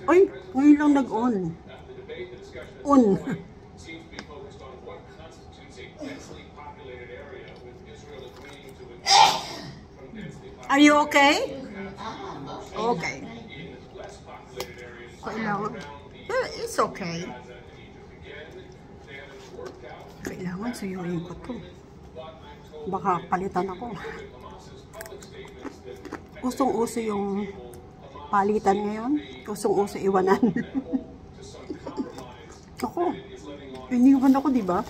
Ay, ngayon lang nag-on. On. Are you okay? Okay. Kailangan. It's okay. Kailangan suyuin ko to. Baka palitan ako. Usong-uso yung palitan ngayon. Usong-uso iwanan. Ako. Iniwan ako, diba?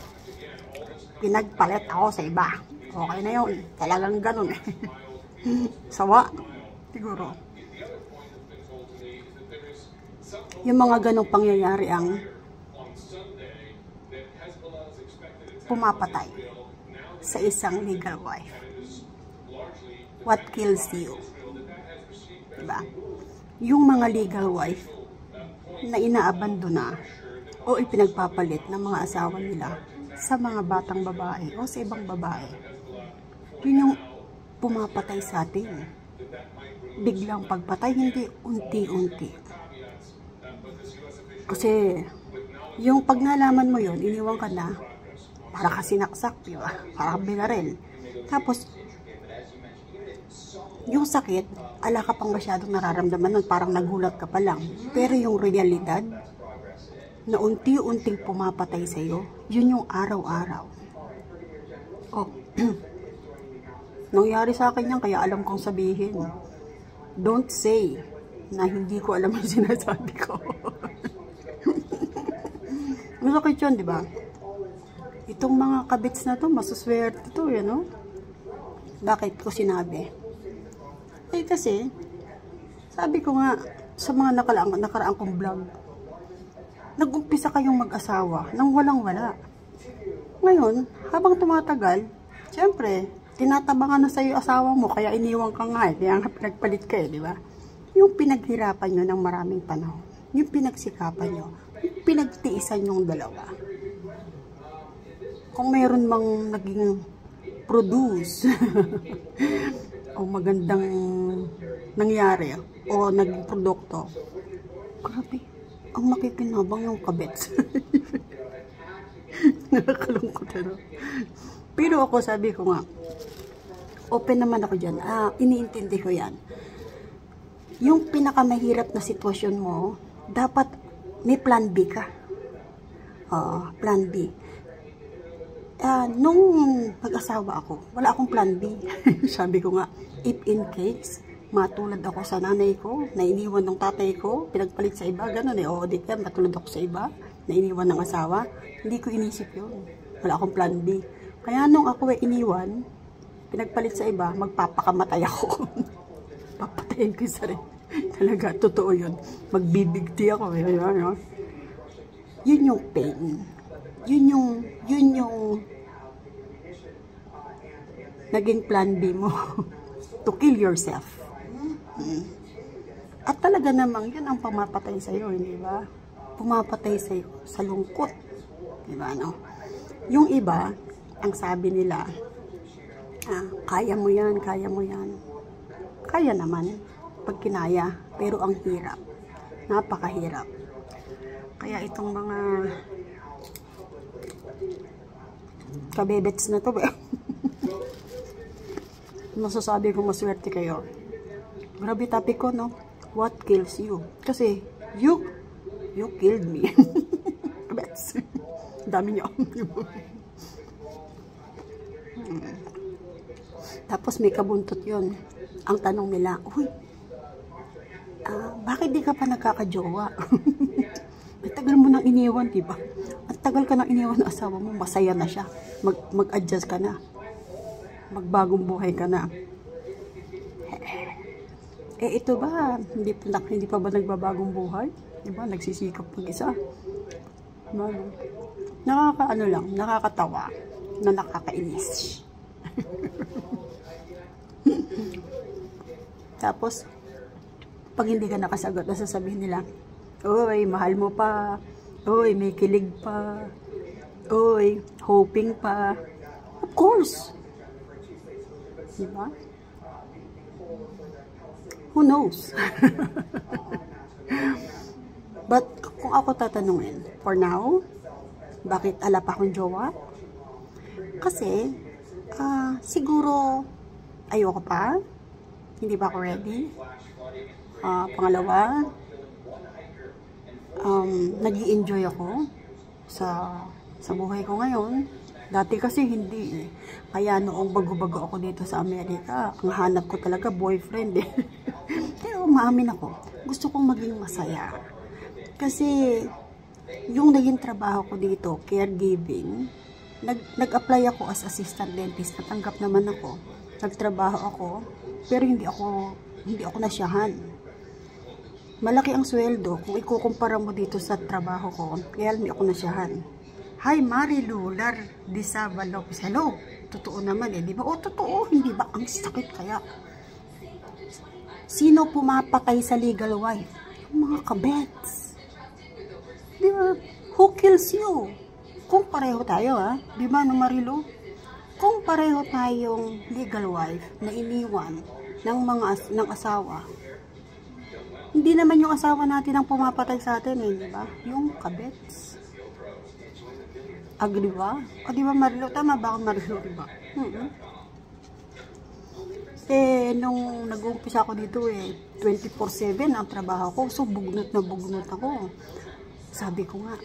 Pinagpalit ako sa iba. Okay na yun. Talagang ganun eh. Sawa. Siguro. Yung mga ganong pangyayari ang pumapatay sa isang legal wife. What kills you? Diba? Yung mga legal wife na inaabandona o ipinagpapalit ng mga asawa nila sa mga batang babae o sa ibang babae. Yun yung pumapatay sa atin. Biglang pagpatay, hindi unti-unti. Kasi yung pag nalaman mo yun, iniwan ka na, para ka sinaksak, diba? Para ka binaril. Tapos, yung sakit, ala ka pang masyadong nararamdaman, parang nagulat ka pa lang. Pero yung realidad, na unti-unting pumapatay sa'yo, yun yung araw-araw. Oh, nangyari sa akin yan, kaya alam kong sabihin. Don't say na hindi ko alam yung sinasabi ko. Masakit yun, di ba? Itong mga kabits na to, masuswerte to, you know? Bakit ko sinabi? Eh kasi, sabi ko nga, sa mga nakaraang kong vlog, nag-umpisa kayong mag-asawa nang walang-wala. Ngayon, habang tumatagal, syempre, tinatabangan na sa'yo asawa mo, kaya iniwan ka nga, kaya nga pinagpalit ka di ba? Yung pinaghirapan nyo ng maraming panahon, yung pinagsikapan nyo, yung pinagtiisan yung dalawa. Kung mayroon mang naging produce, o magandang nangyari, o naging produkto, grabe, ang nakikinabang yung kabits. Nakakalungkot ano. Pero ako sabi ko nga, open naman ako dyan. Iniintindi ko yan. Yung pinakamahirap na sitwasyon mo, dapat may plan B ka. Plan B. Nung mag-asawa ako, wala akong plan B. Sabi ko nga, if in case, matulad ako sa nanay ko, na iniwan ng tatay ko, pinagpalit sa iba, gano'n eh. O, di ka, matulad ako sa iba, na iniwan ng asawa. Hindi ko inisip yun. Wala akong plan B. Kaya nung ako ay iniwan, pinagpalit sa iba, magpapakamatay ako. Papatayin ko yung sarili. Talaga, totoo yun. Magbibigti ako. Yun yung pain. Yun yung naging plan B mo. To kill yourself. At talaga namang yun ang pumapatay sa'yo, hindi ba? Pumapatay sa'yo sa lungkot. Diba, no? Yung iba, ang sabi nila, kaya mo yan, kaya mo yan. Kaya naman, pag kinaya, pero ang hirap. Napakahirap. Kaya itong mga kabebets na to, masasabi ko maswerte kayo. Grabe topic ko, no? What kills you? Kasi, you killed me. Kabets. Dami nyo. Tapos may kabuntot yun. Ang tanong nila, uy, bakit di ka pa nagkakajowa? Ang tagal mo nang iniwan, diba? Ang tagal ka nang iniwan ng asawa mo, masaya na siya. Mag-adjust ka na. Magbagong buhay ka na. Ito ba? Hindi pa ba nagbabagong buhay? Diba? Nagsisikap mag-isa. Nakakatawa na nakakainis. Tapos, pag hindi ka nakasagot, nasasabihin nila, oy, mahal mo pa. Oy, may kilig pa. Oy, hoping pa. Of course. Diba? Who knows? But kung ako tatanungin, for now, bakit ala pa akong jowa? Kasi, siguro, ayoko pa. Hindi ba ako ready? Pangalawa, nag-i-enjoy ako sa buhay ko ngayon. Dati kasi hindi eh. Kaya noong bago-bago ako dito sa Amerika, ang hanap ko talaga boyfriend eh. Pero umaamin ako, gusto kong maging masaya. Kasi yung naging trabaho ko dito, caregiving, nag-apply ako as assistant dentist, natanggap naman ako. Nagtrabaho ako, pero hindi ako nasyahan. Malaki ang sweldo kung ikukumpara mo dito sa trabaho ko, kaya hindi ako nasyahan. Hi, Marilu Lardisaba Lopez. Hello. Totoo naman eh, di ba? O, totoo, hindi ba? Ang sakit kaya. Sino pumapatay sa legal wife? Yung mga kabets. Di ba? Who kills you? Kung pareho tayo, ha? Di ba, no, Marilu? Kung pareho tayong legal wife na iniwan ng asawa, hindi naman yung asawa natin ang pumapatay sa atin eh, di ba? Yung kabets. Agree ba? O di ba, Marilu? Tama ba ako, Marilu? Diba? Eh, nung nag-uumpisa ako dito eh, 24/7 ang trabaho ko. So, bugnot na bugnot ako. Sabi ko nga,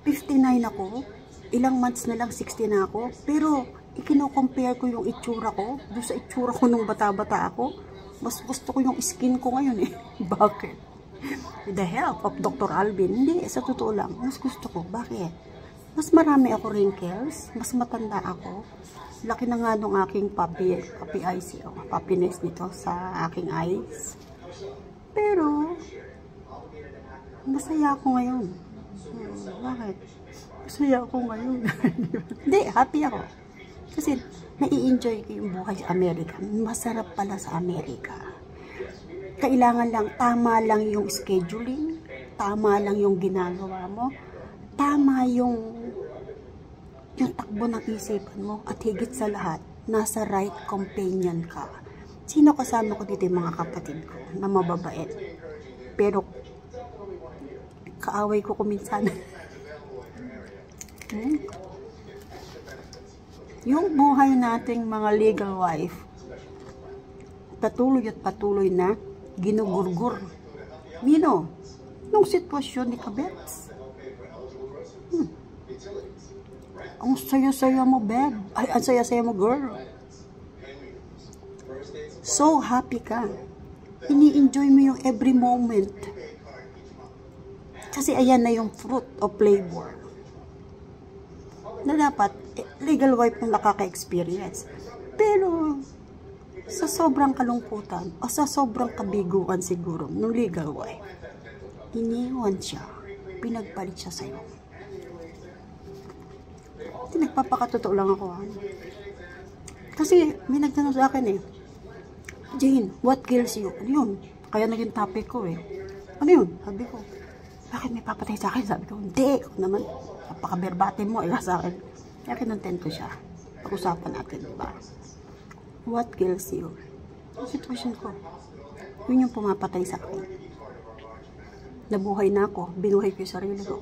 59 ako. Ilang months na lang 60 na ako. Pero, ikino-compare ko yung itsura ko. Doon sa itsura ko nung bata-bata ako. Mas gusto ko yung skin ko ngayon eh. Bakit? With the help of Dr. Alvin. Hindi, sa totoo lang. Mas gusto ko. Bakit? Mas marami ako wrinkles, mas matanda ako. Laki na nga nung aking puppy eyes, puppiness nito sa aking eyes. Pero, masaya ako ngayon. Bakit? Masaya ako ngayon. Hindi, happy ako. Kasi, nai-enjoy ko yung buhay sa Amerika. Masarap pala sa Amerika. Kailangan lang, tama lang yung scheduling, tama lang yung ginagawa mo, tama yung takbo ng isipan mo, at higit sa lahat, nasa right companion ka. Sino kasama ko dito yung mga kapatid ko na mababait? Pero, kaaway ko kuminsan. Yung buhay nating mga legal wife, patuloy at patuloy na ginugurgur. Nino? Nung sitwasyon ni Kabets. Ang saya-saya mo, babe. Ay, ang saya-saya mo, girl. So happy ka. Ini-enjoy mo yung every moment. Kasi ayan na yung fruit of labor. Na dapat, legal wife mong nakaka-experience. Pero, sa sobrang kalungkutan, o sa sobrang kabiguan siguro, ng legal wife, iniwan siya, pinagpalit siya sa'yo. Nagpapakatotoo lang ako. Kasi may nagtanong sa akin eh, Jane, what kills you? Ano yun? Kaya naging topic ko eh. Ano yun? Sabi ko, bakit may papatay sa akin? Sabi ko, hindi. Ako naman, napaka-verbatim mo sa akin. Kaya kinontent ko siya. Pag-usapan natin, diba? What kills you? Yung situation ko. Yun yung pumapatay sa akin. Nabuhay na ako. Binuhay ko yung sarili ko.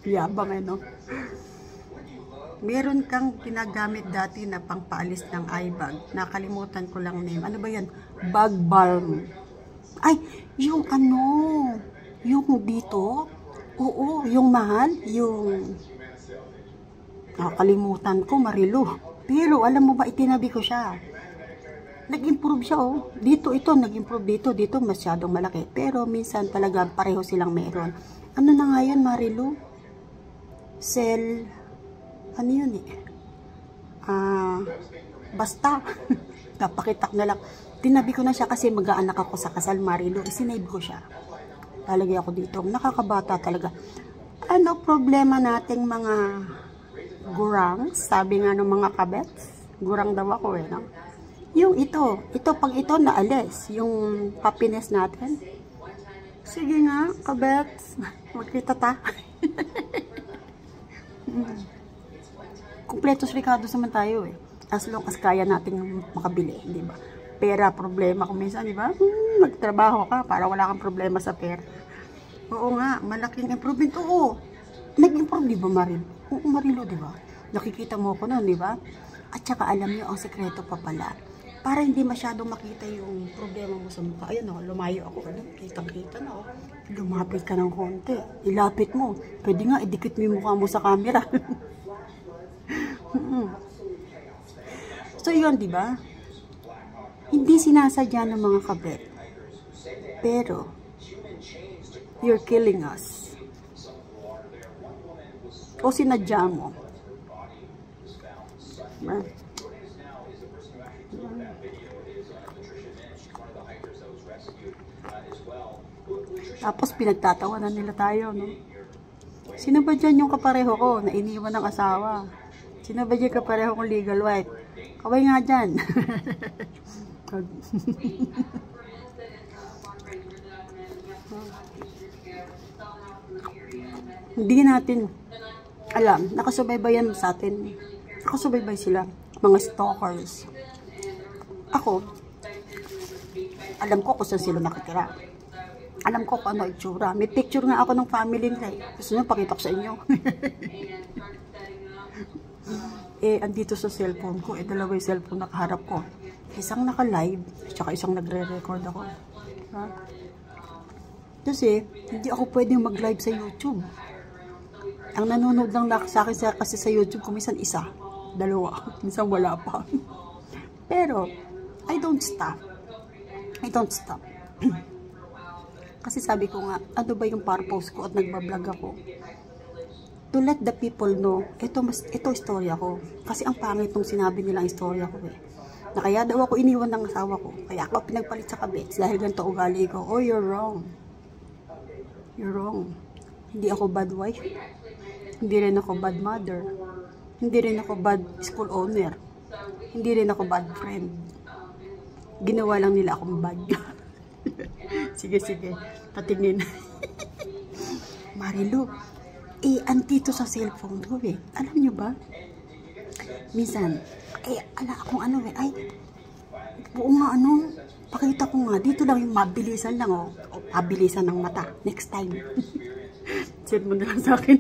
Yabang eh, no? Meron kang ginagamit dati na pangpaalis ng eye bag. Nakalimutan ko lang name. Ano ba yan? Bag balm. Ay, yung ano, yung dito. Oo, yung mahal. Yung nakalimutan ko, Marilu. Pero alam mo ba, itinabi ko siya. Nag-improve siya, oh. Dito, ito, nag-improve dito. Dito, masyadong malaki. Pero minsan talaga pareho silang meron. Ano na nga yun, Marilu? Cell, ano yun eh? Basta, napakitak na lang. Tinabi ko na siya kasi mag-aanak ako sa kasal, Marilu. Isinave ko siya. Talagay ako dito. Nakakabata talaga. Ano problema nating mga gurang? Sabi nga ng mga kabets. Gurang daw ako eh, no? Yung ito. Ito, pag ito naalis, yung happiness natin. Sige nga, kabets. Magkita ta. Kumpletos Ricardo naman tayo eh. As long as kaya natin makabili, di ba? pera problema kung minsan, di ba? Magtrabaho ka para wala kang problema sa pera. Oo nga, malaking improvement. Oo, nag-improve, di ba, Maril? Oo, Marilo, di ba? Nakikita mo ko na, di ba? At saka alam niyo ang sekreto pa pala. Para hindi masyadong makita yung problema mo sa mukha. Ayun, lumayo ako. Kitang-kita na, lumapit ka ng konti. Ilapit mo. Pwede nga, idikit mo yung mukha mo sa camera. So, yun, di ba? Hindi sinasadya ng mga kabet. Pero, you're killing us. O sinadya mo. Diba? Tapos pinagtatawanan nila tayo, no? Sino ba dyan yung kapareho ko na iniwan ng asawa? Sino ba dyan kapareho kong legal wife? Kaway nga dyan. Hindi natin alam, nakasubaybayan sa atin. Nakasubaybay sila, mga stalkers. Ako, alam ko kung saan sila nakatira. Alam ko kung ano itsura. May picture nga ako ng family nila. Gusto nyo, pakita ko sa inyo. Andito sa cellphone ko. Dalawa yung cellphone nakaharap ko. Isang naka-live, tsaka isang nagre-record ako. Ha? Kasi, hindi ako pwedeng mag-live sa YouTube. Ang nanonood lang sa akin kasi sa YouTube, kumisan isa, dalawa, minsan wala pa. Pero, I don't stop. Kasi sabi ko nga, ano ba yung purpose ko at nagbablog ako? To let the people know, ito istorya ko. Kasi ang pangit nung sinabi nilang istorya ko eh. Na kaya daw ako iniwan ng asawa ko. Kaya ako pinagpalit sa kabits dahil ganito ugali ko. Oh, you're wrong. You're wrong. Hindi ako bad wife. Hindi rin ako bad mother. Hindi rin ako bad school owner. Hindi rin ako bad friend. Ginawa lang nila akong bad. Sige, patingin. Marilu, andito sa cellphone ko eh. Alam nyo ba? Minsan, ala akong ano eh, buo nga pakita ko nga, dito lang yung mabilisan lang o pabilisan ng mata. Next time. Send mo na lang sa akin.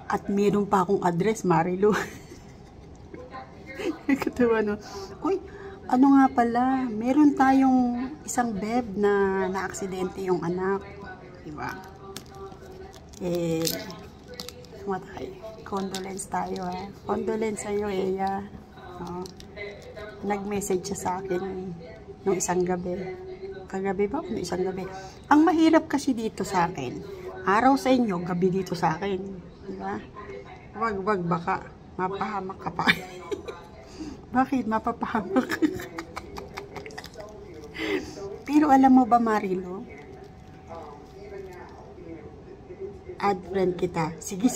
At meron pa akong address, Marilu. Katawa, no? Uy, ano nga pala, meron tayong isang beb na na-aksidente yung anak. Diba? Matay. Condolence tayo, ha? Condolence sa'yo, Eya. No? Nag-message siya sa akin nung isang gabi. Kagabi ba? Nung isang gabi. Ang mahirap kasi dito sa akin, araw sa inyo, gabi dito sa akin. Diba? Wag, baka mapahamak ka pa. Bakit? Mapapahamak. Pero alam mo ba, Marilo? Add friend kita. Sige.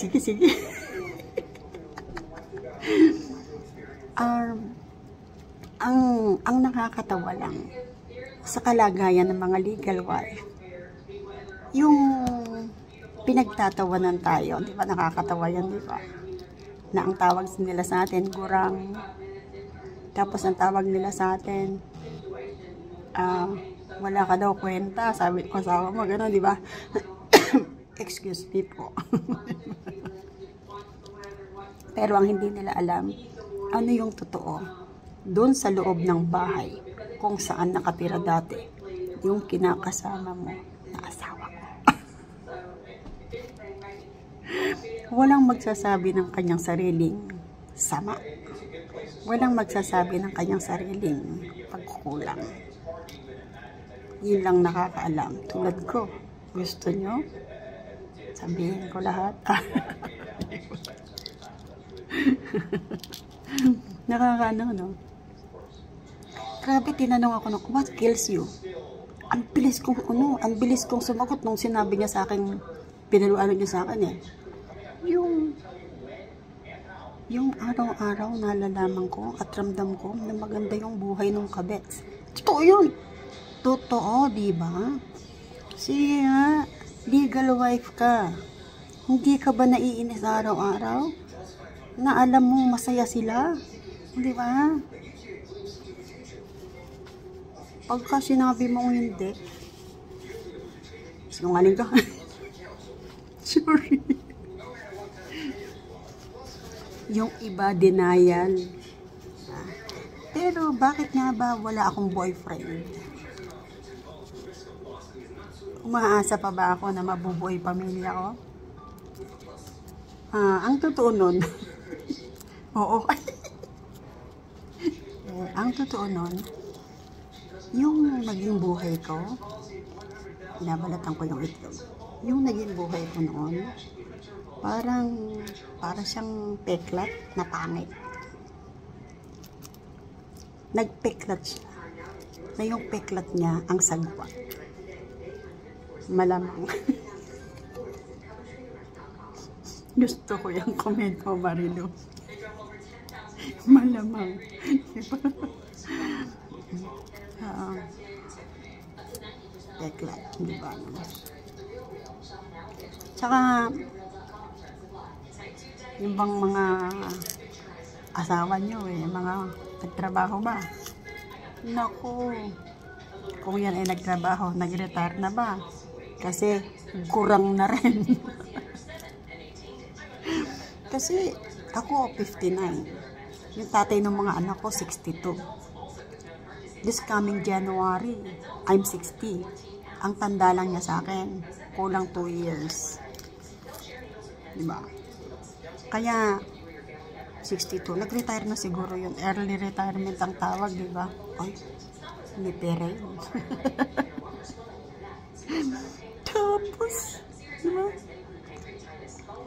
Ang nakakatawa lang sa kalagayan ng mga legal wife, yung pinagtatawanan tayo, di ba? Nakakatawa yan, di ba? Na ang tawag nila sa atin, gurang. Tapos ang tawag nila sa atin, wala ka daw kwenta, sabi ko sa mo, gano'n, di ba? Excuse me po. Pero ang hindi nila alam, ano yung totoo, doon sa loob ng bahay, kung saan nakatira dati, yung kinakasama mo na asawa ko. Walang magsasabi ng kanyang sariling sama. Walang magsasabi ng kanyang sariling pagkukulang. Yun lang nakakaalam. Tulad ko, gusto nyo? Sabihin ko lahat. Nakakaano, no? Grabe, tinanong ako ng, what kills you? Ang bilis kong sumagot nung sinabi niya sa akin, pinaluan niya sa akin eh. Yung araw-araw nalalaman ko at ramdam ko na maganda yung buhay ng kabets. Totoo yun. Totoo, diba? Sige nga, legal wife ka. Hindi ka ba naiinis araw-araw? na alam mo masaya sila. Di ba? Pagka sinabi mong hindi, sinungaling ka. Sorry. Yung iba, denial. Pero, bakit nga ba wala akong boyfriend? Umaasa pa ba ako na mabubuhay pamilya ko? Ang totoo nun, oo. Ang totoo nun, yung naging buhay ko, binabalatan ko yung itlog. Yung naging buhay ko noon, para siyang peklat na pangit. Nagpeklat siya. Na yung peklat niya ang sagwa. Malamang. Gusto ko yung comment mo, Marilu. Malamang. Peklat, di ba? Tsaka, yung bang mga asawa nyo mga nagtrabaho ba? Naku, kung yan ay nagtrabaho, nag-retire na ba? Kasi, kurang na rin. Kasi, ako 59. Yung tatay ng mga anak ko, 62. This coming January, I'm 60. Ang tanda lang niya sa akin, kulang 2 years. Diba? Kaya, 62. Nag-retire na siguro yun. Early retirement ang tawag, diba? Ay, may pera yun. Tapos, diba?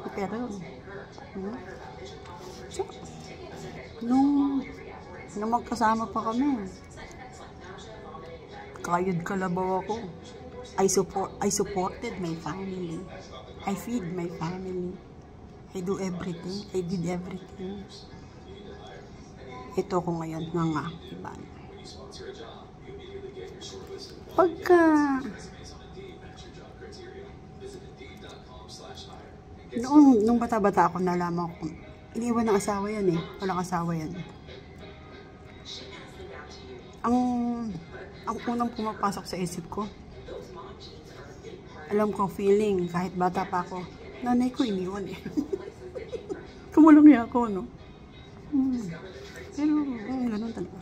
May pera yun. Diba? So, nung magkasama pa kami, kayod kalabaw ako. I supported my family. I feed my family. I do everything. I did everything. Ito ko ngayon, nga, diba? Pagka nung bata-bata ako, nalaman ko, iniwan ng asawa yan walang asawa yan. Ang unang pumapasok sa isip ko, alam ko feeling, kahit bata pa ako, nanay ko iniwan Kumulang niya ako, no? Pero, ganun talaga.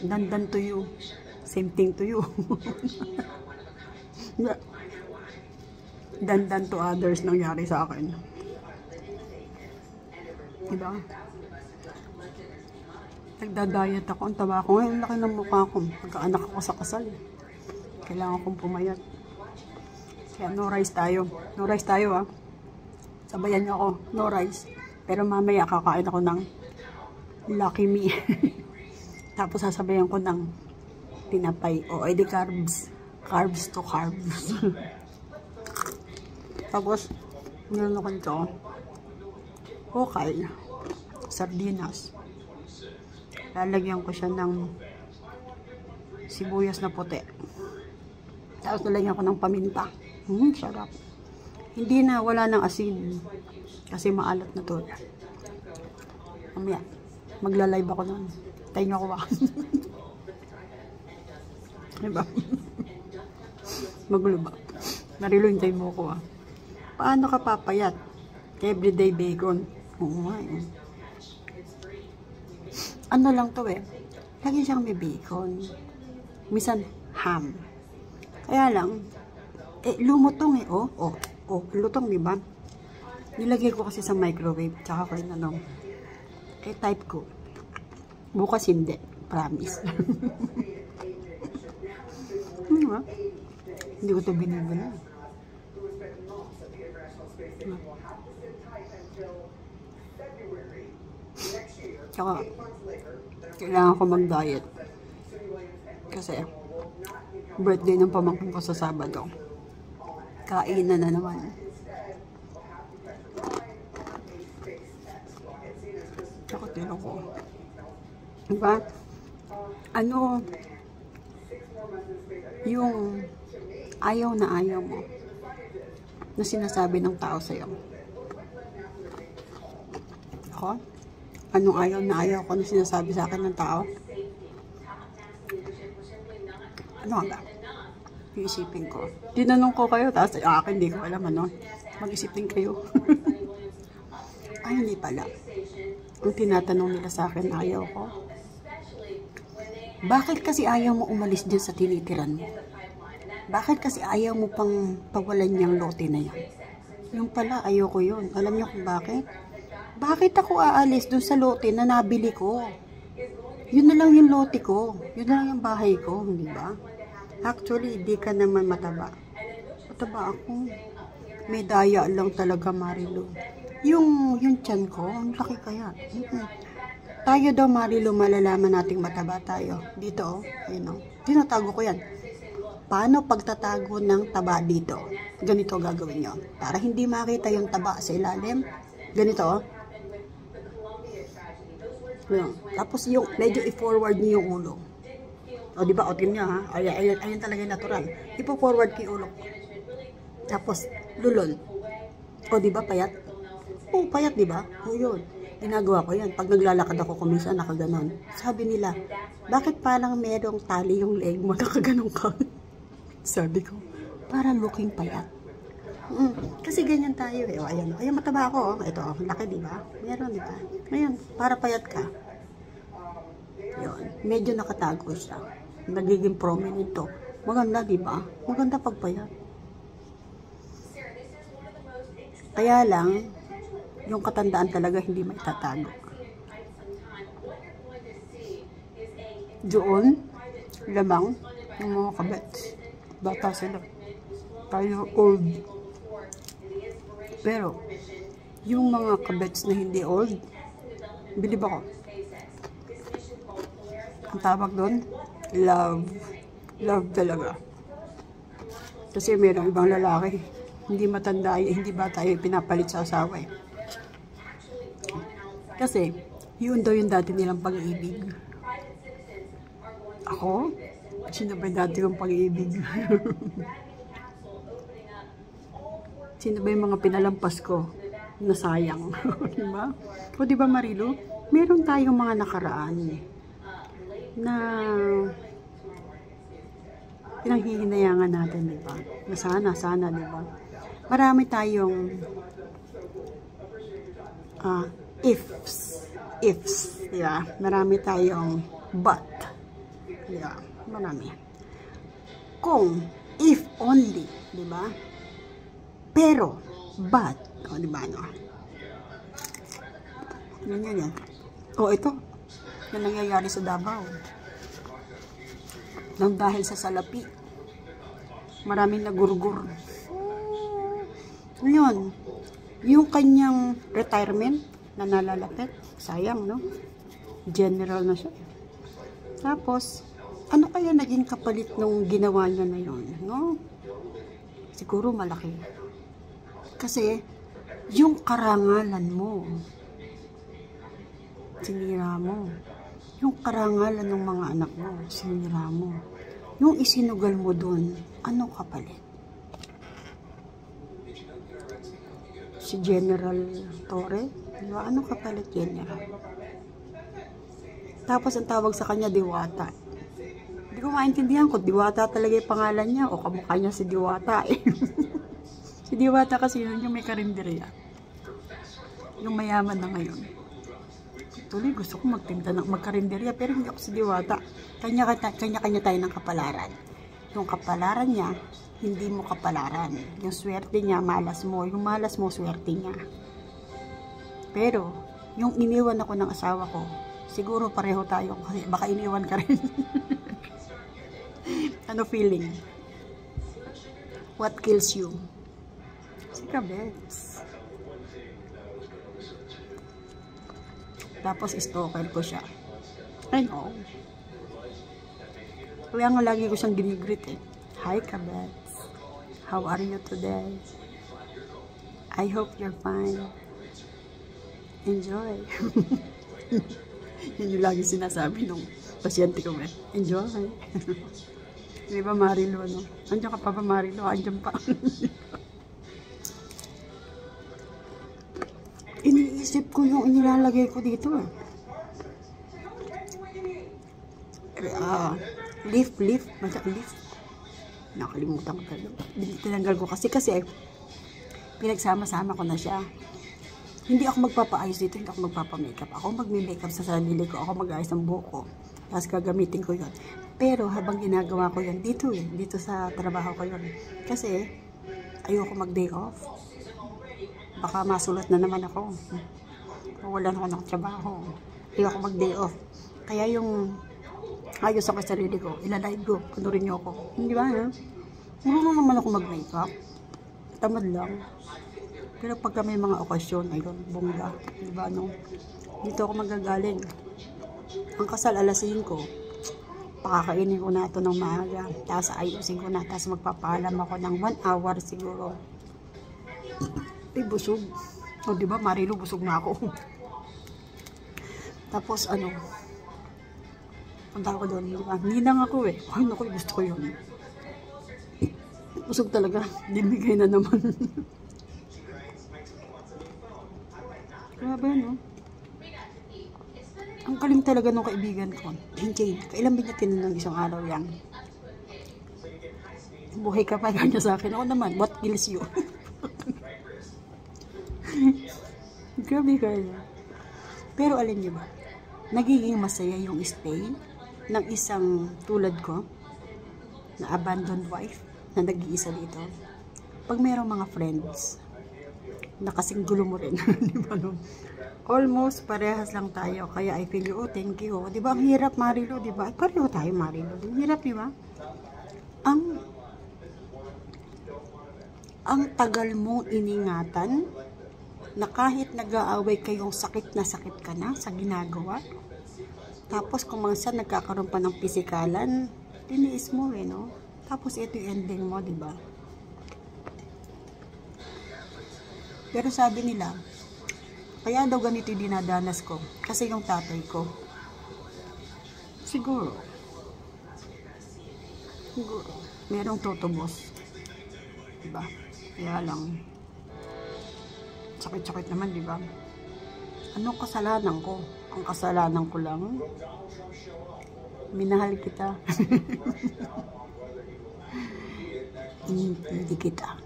Dandan to you. Same thing to you. Dandan to others nangyari sa akin. Diba? Nagda-diet ako. Ang taba ko. Ngayon, laki ng mukha ko. Pagka-anak ako sa kasal. Kailangan kong pumayat. Kaya no rice tayo. No rice tayo, Sabayan niyo ako. No rice. Pero mamaya kakain ako ng Lucky Me. Tapos sasabayan ko ng tinapay. O edi carbs. Carbs to carbs. Tapos, nilunukan ko. Okay. Sardinas. Lalagyan ko siya ng sibuyas na puti. Tapos nalagyan ko ng paminta. Sarap. Hindi na, wala ng asin. Kasi maalat na to. Mamaya, magla-live ako nun. Tayo nyo ko ba? Diba? Magulo ba? Marilo, hintay mo ko Paano ka papayat? Everyday bacon. Oo nga Ano lang to lagi siyang may bacon. Minsan ham. Kaya lang, lumutong lutong, diba? Nilagay ko kasi sa microwave, tsaka ko rin type ko. Bukas hindi, promise. Diba? Hindi ko ito binibili. Tsaka, kailangan ko mag-diet. Kasi, birthday ng pamangkin ko sa Sabado. Kainan na naman. Tsaka, tino ko. Diba? Yung ayaw na ayaw mo na sinasabi ng tao sa'yo. Ako? Anong ayaw na ayaw ko na sinasabi sa akin ng tao? Ano nga ba? Iisipin ko. Tinanong ko kayo, tapos akin hindi ko alam ano. Mag-isipin kayo. Ay, hindi pala. Ang tinatanong nila sa akin, ayaw ko. Bakit kasi ayaw mo umalis dyan sa tinitiran mo? Bakit kasi ayaw mo pang pawalan niyang lote na yan? Yung pala, ayaw ko yun. Alam niyo kung bakit? Bakit ako aalis dun sa lote na nabili ko? Yun na lang yung lote ko. Yun na lang yung bahay ko, hindi ba? Actually, hindi ka naman mataba. Mataba ako. May daya lang talaga, Marilu. Yung tiyan ko, ang laki kaya. Tayo daw, Marilu, malalaman nating mataba tayo. Dito, ayun o. Tinatago ko yan. Paano pagtatago ng taba dito? Ganito gagawin nyo. Para hindi makita yung taba sa ilalim. Ganito o. Tapos yung medyo i-forward niyo yung ulo. O, diba? O, tingnan nyo ha. Ayan talaga yung natural. Ipo-forward ko yung ulo. Tapos, lulol. O, diba? Payat? O, payat, diba? O, yun. Ginagawa ko yan. Pag naglalakad ako kumisa, nakaganon. Sabi nila, bakit parang merong tali yung leg mo, nakaganon ka? Sabi ko, para looking payat. Kasi ganyan tayo eh. O, ayan. Ayan, mataba ako. Ito, laki, diba? Meron, diba? Ngayon, para payat ka. Yun. Medyo nakatago siya. Nagiging prominent to. Maganda, diba? Maganda pagpayat. Kaya lang, yung katandaan talaga hindi maitatago. Doon, lamang, yung mga kabets. Bata sila. Tayo old. Pero, yung mga kabets na hindi old, bilib ako. Ang tawag doon, love. Love talaga. Kasi mayroong ibang lalaki, hindi matanda, hindi bata yung pinapalit sa asawa eh. Kasi, yun daw yung dati nilang pag-ibig. Ako? Sino ba yung dati kong pag-ibig? Sino ba yung mga pinalampas ko na sayang? Diba? O diba, Marilu? Meron tayong mga nakaraan na pinanghihinayangan natin, diba? Na sana, diba? Marami tayong ifs, diba? Marami tayong but, diba? Marami. Kung, if only, diba? Pero, but, o diba, no? Yan. O, ito. Yan nangyayari sa Davao. Nang dahil sa salapi. Maraming nagurgur. Yun. Yung kanyang retirement na nalalapit. Sayang, no? General na siya. Tapos, ano kaya naging kapalit nung ginawa niya na yun, no? Siguro malaki. Kasi, yung karangalan mo, sinira mo. Yung karangalan ng mga anak mo, sinira mo. Yung isinugal mo dun, ano kapalit? Si General Torre, diba? Ano kapalit, General? Tapos ang tawag sa kanya, Diwata. Hindi ko maintindihan kung Diwata talaga yung pangalan niya o kamukha niya si Diwata eh. Si Diwata kasi yun yung may karinderya. Yung mayaman na ngayon. Tuloy gusto ko magtinda ng magkarinderya pero hindi ako si Diwata. Kanya-kanya tayo ng kapalaran. Yung kapalaran niya, hindi mo kapalaran. Yung swerte niya, malas mo. Yung malas mo, swerte niya. Pero, yung iniwan ako ng asawa ko, siguro pareho tayo kasi baka iniwan ka rin. Ano feeling? What kills you? Si Kabets. Tapos stalker ko siya. I know. Kaya nga lagi ko siyang ginigreet eh. Hi Kabets. How are you today? I hope you're fine. Enjoy. Yun yung lagi sinasabi nung pasyente ko eh. Enjoy. Di ba Marilu, no? Andiyan ka pa ba Marilu? Andiyan pa. Iniisip Iniisip ko yung inilalagay ko dito eh. Leaf. Nakalimutan ko talaga. Tinanggal ko kasi pinagsama-sama ko na siya. Hindi ako magpapaayos dito, hindi ako magpapamakeup. Ako magme-makeup sa sarili ko, ako mag-ayos ng buhok ko. Tapos gagamitin ko yun. Pero habang ginagawa ko yun, dito sa trabaho ko yun. Kasi, ayoko mag-day off. Baka masulat na naman ako. Wala na ako ng trabaho. Ayoko mag-day off. Kaya yung ayos ako sa sarili ko, ilalive ko, kunurin niyo ako. Hindi ba, ha? Marunong naman ako mag-makeup. Tamad lang. Pero pagka may mga okasyon, ayun, bongga. Diba, no? Dito ako magagaling. Ang kasal alas 5, pakakainin ko na ito ng maaga. Tapos ayusin ko na. Tapos magpapalam ako ng 1 hour siguro. Ay, busog. O, diba, Marilo, busog na ako. Tapos, punta ko doon, diba? Ninang ako eh. Ay, naku, gusto ko yun. Busog talaga. Dimigay na naman. Grabe, no? Ang kalim talaga ng kaibigan ko. Jane, kailan ba niya tinanong isang araw yan? Buhay ka pa ganyan sa akin. Ako naman, what kills you? Grabe kayo. Pero alam niyo ba, nagiging masaya yung stay ng isang tulad ko, na abandoned wife, na nag-iisa dito. Pag mayroong mga friends, na kasing gulo mo rin. Di ba, no? Almost parehas lang tayo. Kaya I feel you, oh, thank you. Di ba, ang hirap, Marilo, di ba? Pareho tayo, Marilo. Ang hirap, di ba? Ang tagal mong iningatan na kahit nag-aaway kayong sakit na sakit ka na sa ginagawa. Tapos kung minsan nagkakaroon pa ng pisikalan, tiniis mo eh, no? Tapos ito yung ending mo, di ba? Pero sabi nila, kaya daw ganito yung dinadanas ko. Kasi yung tatay ko. Siguro. Merong tutubos. Diba? Kaya lang. Sakit-sakit naman, diba? Anong kasalanan ko? Ang kasalanan ko lang, minahal kita. Hindi kita.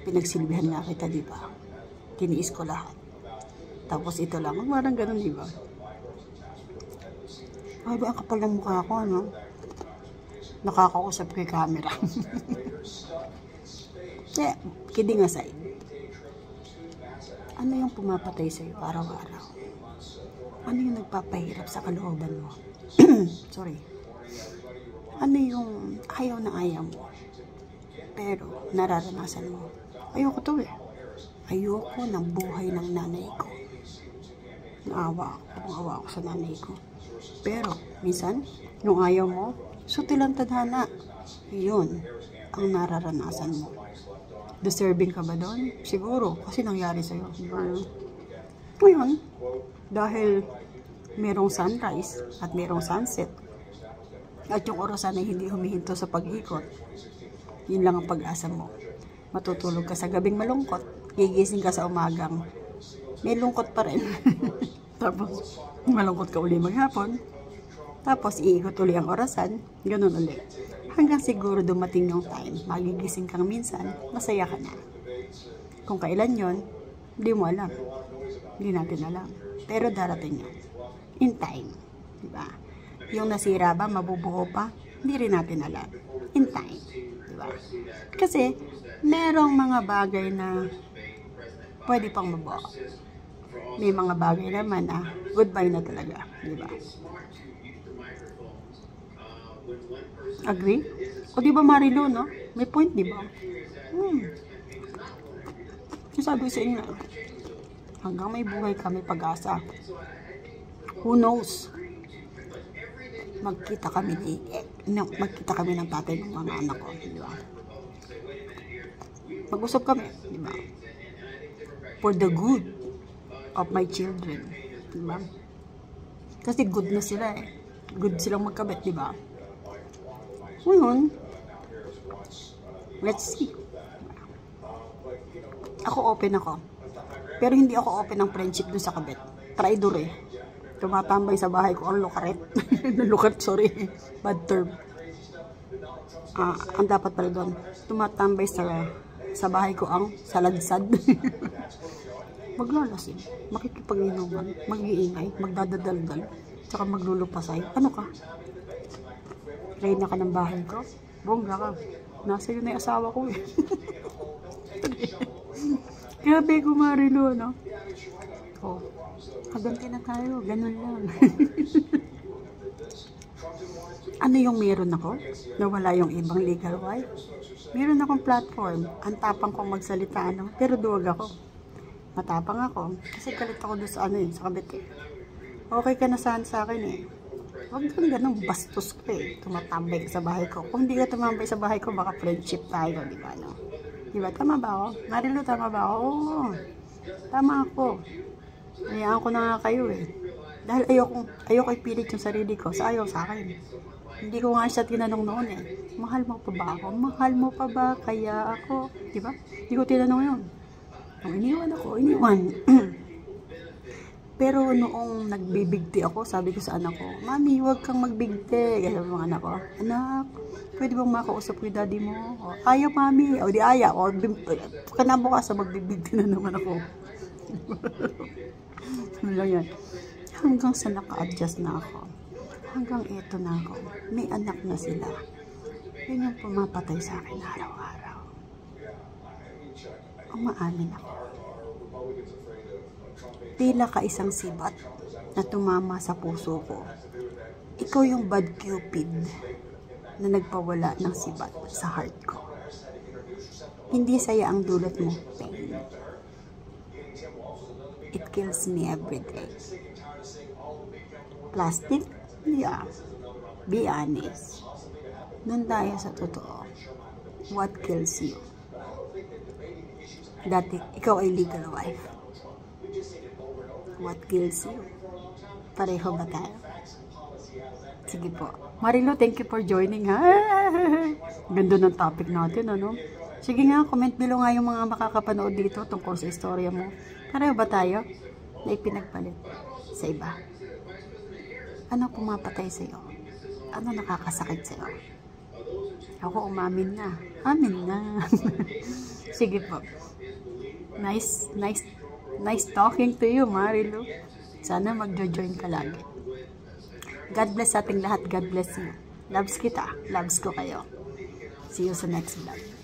Pinagsilbihan nga kita, diba? Tiniis ko lahat. Tapos ito lang. Parang ganun, diba? Ay, ba ang kapal ng mukha ko, ano? Nakakausap kay camera. Yeah, kidding aside. Ano yung pumapatay sa'yo araw-araw? Ano yung nagpapahirap sa kalooban mo? Sorry. Ano yung ayaw na ayaw mo? Pero nararanasan mo. Ayoko to eh. Ayoko ng buhay ng nanay ko. Naawa ako sa nanay ko. Pero, minsan, nung ayaw mo, sutilang tadhana. Yun ang nararanasan mo. Deserving ka ba doon? Siguro, kasi nangyari sa'yo. Ngayon, dahil merong sunrise at merong sunset, at yung orasan ay hindi humihinto sa pag-ikot, yun lang ang pag-asa mo. Matutulog ka sa gabing malungkot, gigising ka sa umagang may lungkot pa rin. Tapos malungkot ka uli maghapon, tapos iikot uli ang orasan, ganun uli, hanggang siguro dumating yung time magigising kang minsan, masaya ka na. Kung kailan yon, hindi mo alam, hindi natin alam, pero darating yun in time, diba? Yung nasira ba, mabubuo pa, hindi rin natin alam, in time, diba? Kasi merong mga bagay na pwede pang mabuo. May mga bagay naman na goodbye na talaga, di ba? Agree? O di ba, Marilo, no? May point, di ba? Sabi sa inyo, hanggang may buhay ka, may pag-asa. Who knows? Magkita kami ng tatay ng mga anak ko, di ba? Mag-usap kami, di ba? For the good of my children, di ba? Kasi good na sila eh. Good silang magkabit, di ba? Ngayon, let's see. Ako open ako. Pero hindi ako open ng friendship dun sa kabit. Traidor eh. Tumatambay sa bahay ko ang lukaret. Lukaret, sorry. Bad term. Ang dapat pala doon. Tumatambay sa bahay ko ang saladsad. Maglalasin. Makikipag-inuman. Mag-iingay. Magdadadaldal. Tsaka maglulupasay. Ano ka? Reyna ka ng bahay ko? Bongga ka. Nasa yun na yung asawa ko eh. Grabe ko Marilu, no? Oh, kaganti na tayo. Ganun lang. Ano yung meron ako? Nawala yung ibang legal wife? Meron akong platform. Ang tapang kong magsalita, no? Pero duwag ako. Matapang ako. Kasi galit ako doon sa sa kabit eh. Okay ka na saan sa akin eh. Huwag kang ganun bastos ko eh. Tumatambay ka sa bahay ko. Kung hindi ka tumambay sa bahay ko, baka friendship tayo, di ba, no? Diba? Tama ba ako? Marilu, tama ba ako? Oo. Tama ako. Hayaan ko na nga kayo eh. Dahil ayoko ipilit yung sarili ko sa ayaw sa akin. Hindi ko nga siya tinanong noon eh. Mahal mo pa ba ako? Mahal mo pa ba? Kaya ako. Diba? Hindi ko tinanong yun. Nung iniwan ako, iniwan. Pero noong nagbibigti ako, sabi ko sa anak ko, Mami, huwag kang magbigti. Kasi mga anak ko, anak, pwede bang makausap ko yung daddy mo? O, ayaw, Mami. O, di ayaw. O, kanabukas sa magbibigti na naman ako. Ano lang yan. Hanggang sa naka-adjust na ako. Hanggang eto na ako. May anak na sila. Yun yung pumapatay sa akin araw-araw. Umaamin ako. Tila ka isang sibat na tumama sa puso ko. Ikaw yung bad cupid na nagpawala ng sibat sa heart ko. Hindi saya ang dulot mo, pain. It kills me every day. Plastic? Yeah. Be honest. Doon tayo sa totoo. What kills you? Dati, ikaw ay legal wife. What kills you? Pareho ba tayo? Sige po. Marilu, thank you for joining ha. Ganda ng topic natin, ano? Sige nga, comment below nga yung mga makakapanood dito tungkol sa istorya mo. Pareho ba tayo? Na ipinagpalit sa iba? Ano pumapatay sa'yo? Ano nakakasakit sa'yo? Ako umamin na. Amin na. Sige po. Nice talking to you, Marilu. Sana magjo-join ka lagi. God bless sa ating lahat. God bless you. Loves kita. Loves ko kayo. See you sa next vlog.